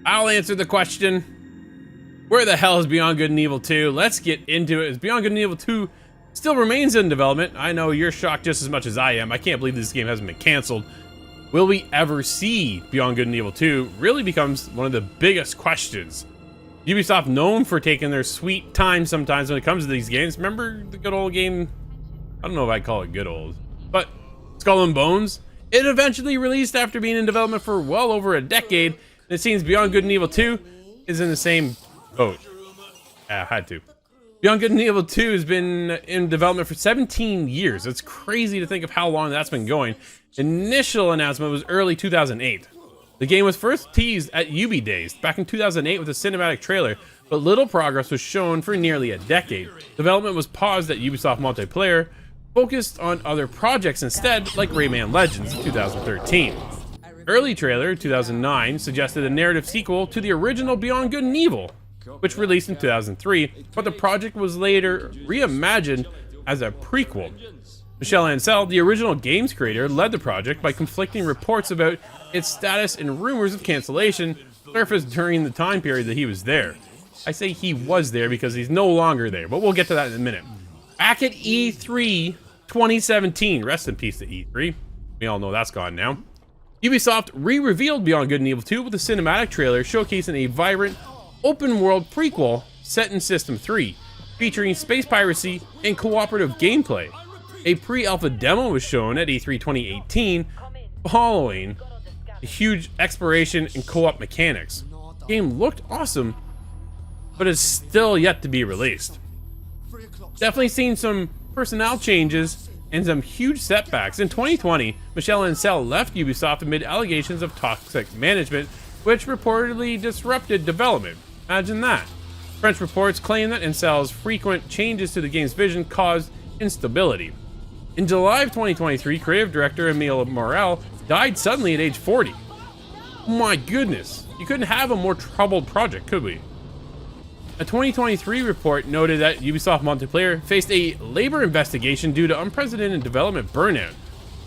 I'll answer the question. Where the hell is Beyond Good and Evil 2? Let's get into it. As Beyond Good and Evil 2 still remains in development. I know you're shocked just as much as I am. I can't believe this game hasn't been canceled. Will we ever see Beyond Good and Evil 2 really becomes one of the biggest questions. Ubisoft known for taking their sweet time sometimes when it comes to these games. Remember the good old game? I don't know if I'd call it good old, but Skull and Bones? It eventually released after being in development for well over a decade, and it seems Beyond Good and Evil 2 is in the same boat. Yeah, I had to. Beyond Good and Evil 2 has been in development for 17 years. It's crazy to think of how long that's been going. Initial announcement was early 2008. The game was first teased at Ubi Days back in 2008 with a cinematic trailer, but little progress was shown for nearly a decade. Development was paused at Ubisoft Multiplayer, focused on other projects instead, like Rayman Legends in 2013. Early trailer 2009 suggested a narrative sequel to the original Beyond Good and Evil, which released in 2003, but the project was later reimagined as a prequel. Michel Ancel, the original game's creator, led the project by conflicting reports about its status and rumors of cancellation surfaced during the time period that he was there. I say he was there because he's no longer there, but we'll get to that in a minute. Back at E3 2017, rest in peace to E3, we all know that's gone now, Ubisoft re-revealed Beyond Good and Evil 2 with a cinematic trailer showcasing a vibrant, open-world prequel set in System 3, featuring space piracy and cooperative gameplay. A pre-alpha demo was shown at E3 2018, following a huge exploration and co-op mechanics. The game looked awesome, but is still yet to be released. Definitely seen some personnel changes and some huge setbacks. In 2020, Michel Ancel left Ubisoft amid allegations of toxic management, which reportedly disrupted development. Imagine that. French reports claim that Ancel's frequent changes to the game's vision caused instability. In July of 2023, creative director Emile Morel died suddenly at age 40. My goodness, you couldn't have a more troubled project, could we? A 2023 report noted that Ubisoft Multiplayer faced a labor investigation due to unprecedented development burnout,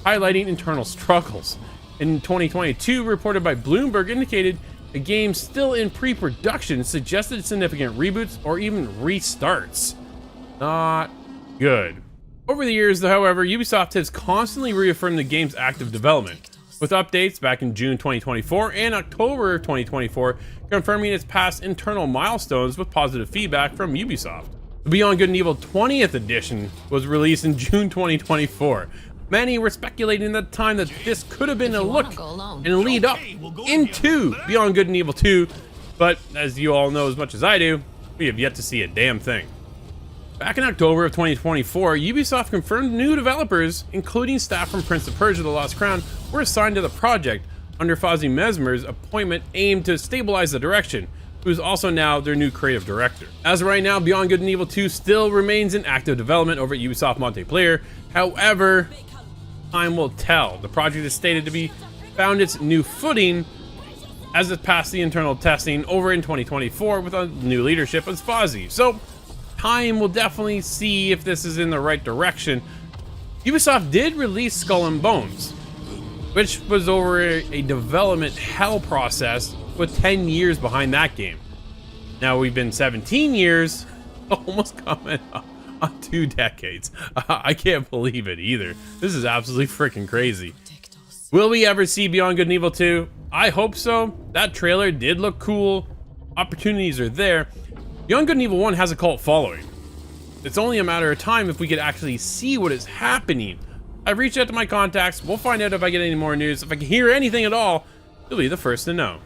highlighting internal struggles. In 2022, reported by Bloomberg, indicated a game still in pre-production suggested significant reboots or even restarts. Not good. Over the years, however, Ubisoft has constantly reaffirmed the game's active development, with updates back in June 2024 and October 2024 confirming its past internal milestones with positive feedback from Ubisoft. The Beyond Good and Evil 20th edition was released in June 2024. Many were speculating at the time that this could have been a look and lead up into Beyond Good and Evil 2, but as you all know as much as I do, we have yet to see a damn thing. Back in October of 2024, Ubisoft confirmed new developers, including staff from Prince of Persia: The Lost Crown, were assigned to the project under Fozzie Mesmer's appointment aimed to stabilize the direction, who is also now their new creative director. As of right now, Beyond Good and Evil 2 still remains in active development over at Ubisoft Multiplayer. However, time will tell. The project is stated to be found its new footing as it passed the internal testing over in 2024 with a new leadership as Fozzie. So, time will definitely see if this is in the right direction. Ubisoft did release Skull and Bones, which was over a development hell process with 10 years behind that game. Now we've been 17 years, almost coming up on 2 decades. I can't believe it either. This is absolutely freaking crazy. Will we ever see Beyond Good and Evil 2? I hope so. That trailer did look cool. Opportunities are there. Beyond Good and Evil 1 has a cult following. It's only a matter of time if we could actually see what is happening. I've reached out to my contacts. We'll find out if I get any more news. If I can hear anything at all, you'll be the first to know.